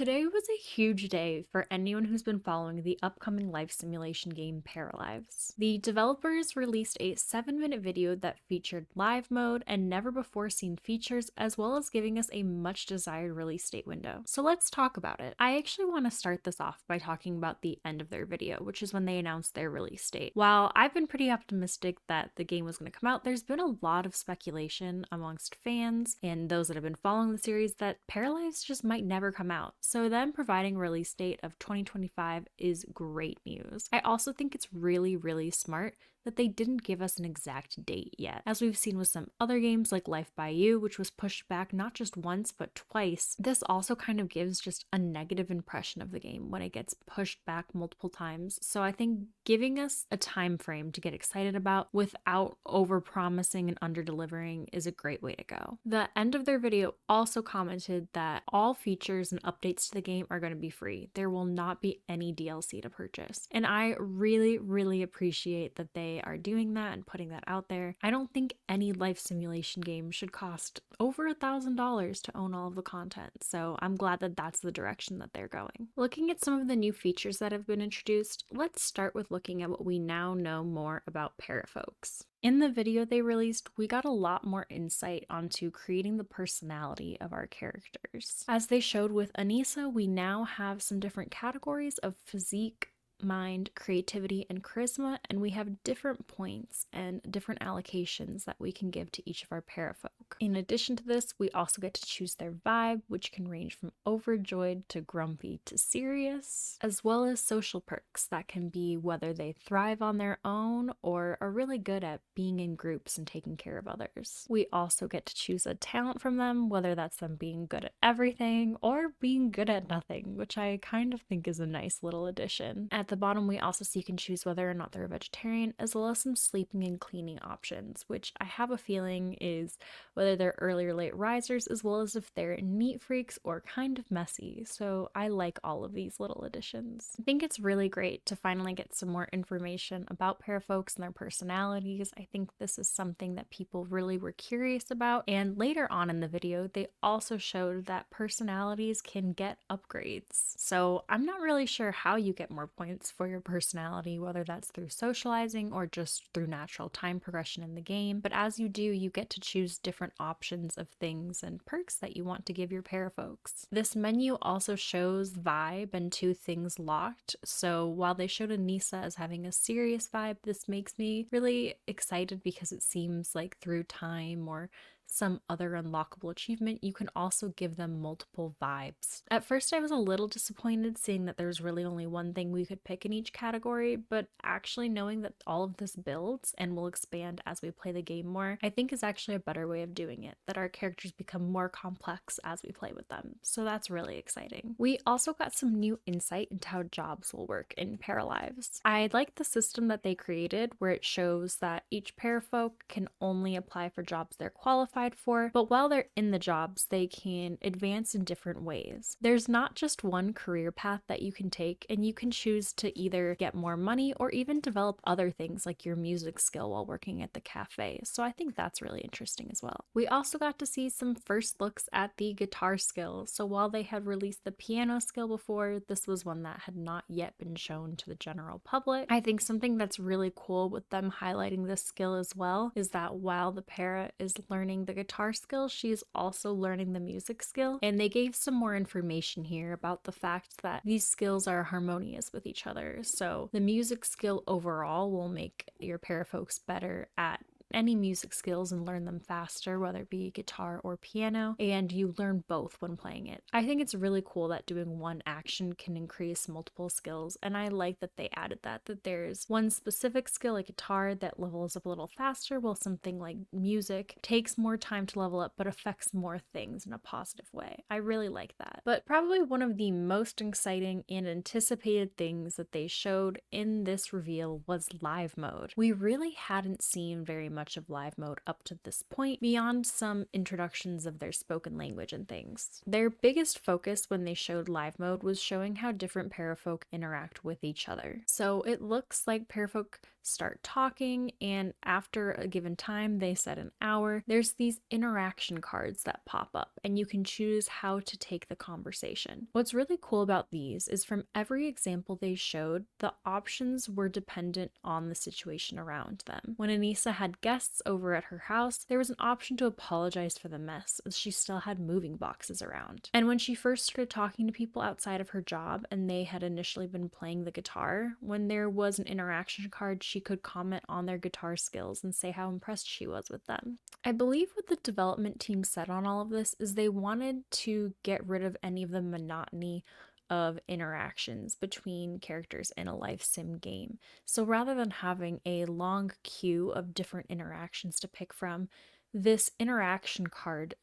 Today was a huge day for anyone who's been following the upcoming life simulation game Paralives. The developers released a 7-minute video that featured live mode and never before seen features, as well as giving us a much desired release date window. So let's talk about it. I actually want to start this off by talking about the end of their video, which is when they announced their release date. While I've been pretty optimistic that the game was going to come out, there's been a lot of speculation amongst fans and those that have been following the series that Paralives just might never come out. So them providing a release date of 2025 is great news. I also think it's really smart that they didn't give us an exact date yet. As we've seen with some other games like Life by You, which was pushed back not just once but twice, this also kind of gives just a negative impression of the game when it gets pushed back multiple times. So I think giving us a time frame to get excited about without over-promising and under-delivering is a great way to go. The end of their video also commented that all features and updates to the game are going to be free. There will not be any DLC to purchase. And I really appreciate that they are doing that and putting that out there. I don't think any life simulation game should cost over $1,000 to own all of the content, so I'm glad that that's the direction that they're going. Looking at some of the new features that have been introduced, let's start with looking at what we now know more about parafolks. In the video they released, we got a lot more insight onto creating the personality of our characters. As they showed with Anissa, we now have some different categories of physique, mind, creativity, and charisma, and we have different points and different allocations that we can give to each of our parafolk. In addition to this, we also get to choose their vibe, which can range from overjoyed to grumpy to serious, as well as social perks that can be whether they thrive on their own or are really good at being in groups and taking care of others. We also get to choose a talent from them, whether that's them being good at everything or being good at nothing, which I kind of think is a nice little addition. At the bottom, we also see you can choose whether or not they're a vegetarian, as well as some sleeping and cleaning options, which I have a feeling is whether they're early or late risers, as well as if they're neat freaks or kind of messy. So I like all of these little additions. I think it's really great to finally get some more information about parafolks and their personalities. I think this is something that people really were curious about, and later on in the video they also showed that personalities can get upgrades. So I'm not really sure how you get more points for your personality, whether that's through socializing or just through natural time progression in the game, but as you do, you get to choose different options of things and perks that you want to give your parafolks. This menu also shows vibe and 2 things locked, so while they showed Anissa as having a serious vibe, this makes me really excited because it seems like through time or some other unlockable achievement, you can also give them multiple vibes. At first I was a little disappointed seeing that there's really only one thing we could pick in each category, but actually knowing that all of this builds and will expand as we play the game more, I think is actually a better way of doing it, that our characters become more complex as we play with them. So that's really exciting. We also got some new insight into how jobs will work in Paralives. I like the system that they created where it shows that each parafolk can only apply for jobs they're qualified for, but while they're in the jobs, they can advance in different ways. There's not just one career path that you can take, and you can choose to either get more money or even develop other things like your music skill while working at the cafe. So I think that's really interesting as well. We also got to see some first looks at the guitar skill. So while they had released the piano skill before, this was one that had not yet been shown to the general public. I think something that's really cool with them highlighting this skill as well is that while the para is learning the guitar skill, she's also learning the music skill, and they gave some more information here about the fact that these skills are harmonious with each other. So the music skill overall will make your parafolks better at any music skills and learn them faster, whether it be guitar or piano, and you learn both when playing it. I think it's really cool that doing one action can increase multiple skills, and I like that they added that there's one specific skill like guitar that levels up a little faster, while something like music takes more time to level up but affects more things in a positive way. I really like that. But probably one of the most exciting and anticipated things that they showed in this reveal was live mode. We really hadn't seen very much much of live mode up to this point, beyond some introductions of their spoken language and things. Their biggest focus when they showed live mode was showing how different parafolk interact with each other. So it looks like parafolk start talking, and after a given time, they set an hour, there's these interaction cards that pop up, and you can choose how to take the conversation. What's really cool about these is from every example they showed, the options were dependent on the situation around them. When Anissa had guests over at her house, there was an option to apologize for the mess, as she still had moving boxes around. And when she first started talking to people outside of her job, and they had initially been playing the guitar, when there was an interaction card, she could comment on their guitar skills and say how impressed she was with them. I believe what the development team said on all of this is they wanted to get rid of any of the monotony of interactions between characters in a life sim game. So rather than having a long queue of different interactions to pick from, this interaction card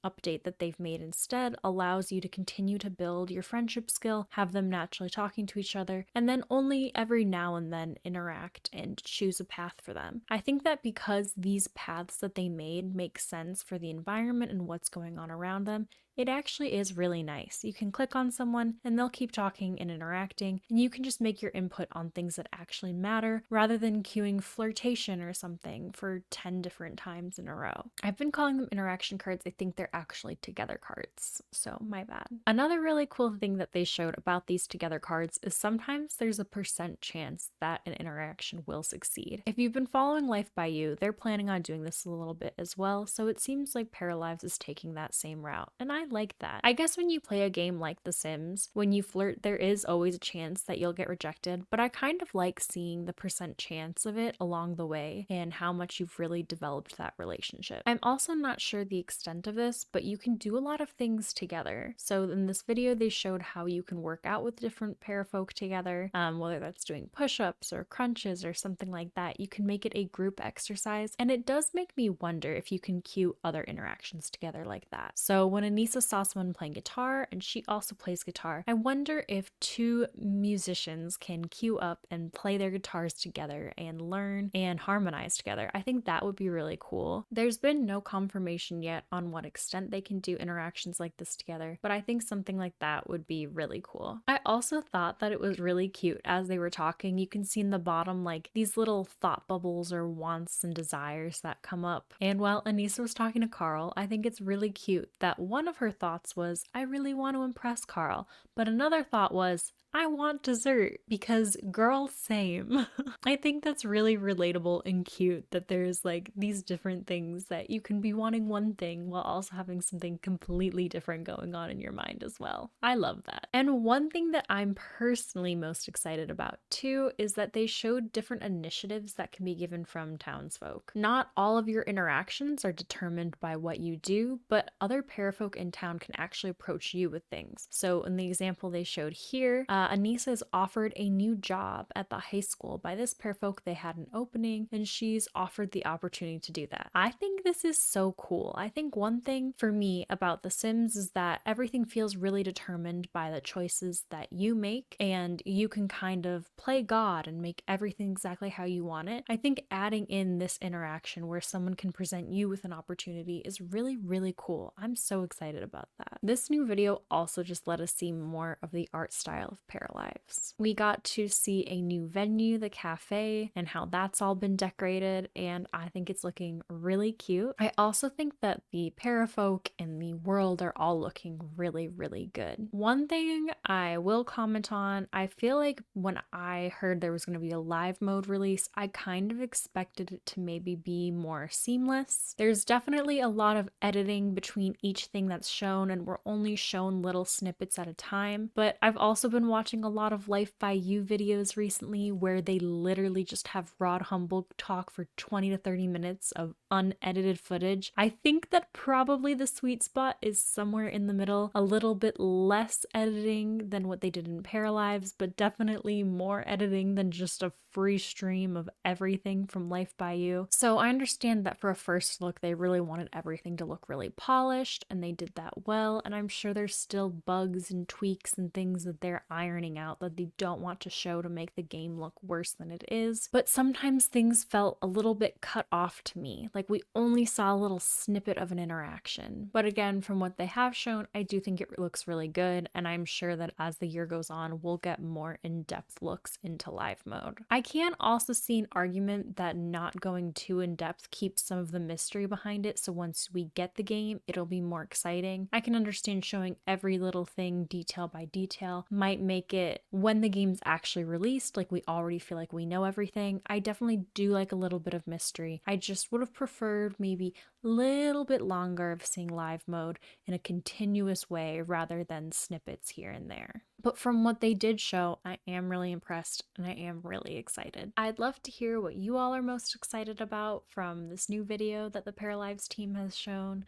update that they've made instead allows you to continue to build your friendship skill, have them naturally talking to each other, and then only every now and then interact and choose a path for them. I think that because these paths that they made make sense for the environment and what's going on around them, it actually is really nice. You can click on someone and they'll keep talking and interacting, and you can just make your input on things that actually matter rather than queuing flirtation or something for 10 different times in a row. I've been calling them interaction cards. I think they're actually together cards, so my bad. Another really cool thing that they showed about these together cards is sometimes there's a % chance that an interaction will succeed. If you've been following Life by You, they're planning on doing this a little bit as well, so it seems like Paralives is taking that same route, and I like that. I guess when you play a game like The Sims, when you flirt, there is always a chance that you'll get rejected, but I kind of like seeing the % chance of it along the way and how much you've really developed that relationship. I'm also not sure the extent of this, but you can do a lot of things together. So in this video, they showed how you can work out with different parafolk together, whether that's doing push-ups or crunches or something like that. You can make it a group exercise, and it does make me wonder if you can queue other interactions together like that. So when Anissa saw someone playing guitar and she also plays guitar, I wonder if two musicians can queue up and play their guitars together and learn and harmonize together. I think that would be really cool. There's been no confirmation yet on what extent they can do interactions like this together, but I think something like that would be really cool. I also thought that it was really cute as they were talking. You can see in the bottom like these little thought bubbles or wants and desires that come up. And while Anissa was talking to Carl, I think it's really cute that one of her thoughts was, I really want to impress Carl, but another thought was, I want dessert, because girl, same. I think that's really relatable and cute that there's like these different things that you can be wanting one thing while also having something completely different going on in your mind as well. I love that. And one thing that I'm personally most excited about too is that they showed different initiatives that can be given from townsfolk. Not all of your interactions are determined by what you do, but other parafolk in town can actually approach you with things. So in the example they showed here, Anissa is offered a new job at the high school. By this parafolk, they had an opening and she's offered the opportunity to do that. I think this is so cool. I think one thing for me about The Sims is that everything feels really determined by the choices that you make, and you can kind of play God and make everything exactly how you want it. I think adding in this interaction where someone can present you with an opportunity is really, really cool. I'm so excited about that. This new video also just let us see more of the art style of Paralives. We got to see a new venue, the cafe, and how that's all been decorated, and I think it's looking really cute. I also think that the parafolk and the world are all looking really, really good. One thing I will comment on, I feel like when I heard there was going to be a live mode release, I kind of expected it to maybe be more seamless. There's definitely a lot of editing between each thing that's shown, and we're only shown little snippets at a time, but I've also been watching a lot of Life by You videos recently where they literally just have Rod Humble talk for 20 to 30 minutes of unedited footage. I think that probably the sweet spot is somewhere in the middle, a little bit less editing than what they did in Paralives, but definitely more editing than just a free stream of everything from Life by You. So I understand that for a first look, they really wanted everything to look really polished, and they did that well, and I'm sure there's still bugs and tweaks and things that they're ironing out that they don't want to show to make the game look worse than it is. But sometimes things felt a little bit cut off to me, like we only saw a little snippet of an interaction. But again, from what they have shown, I do think it looks really good, and I'm sure that as the year goes on, we'll get more in-depth looks into live mode. I can also see an argument that not going too in-depth keeps some of the mystery behind it, so once we get the game, it'll be more exciting. I can understand showing every little thing detail by detail might make it, when the game's actually released, like we already feel like we know everything. I definitely do like a little bit of mystery. I just would have preferred maybe a little bit longer of seeing live mode in a continuous way rather than snippets here and there. But from what they did show, I am really impressed and I am really excited. I'd love to hear what you all are most excited about from this new video that the Paralives team has shown.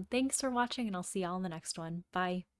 Thanks for watching, and I'll see y'all in the next one. Bye.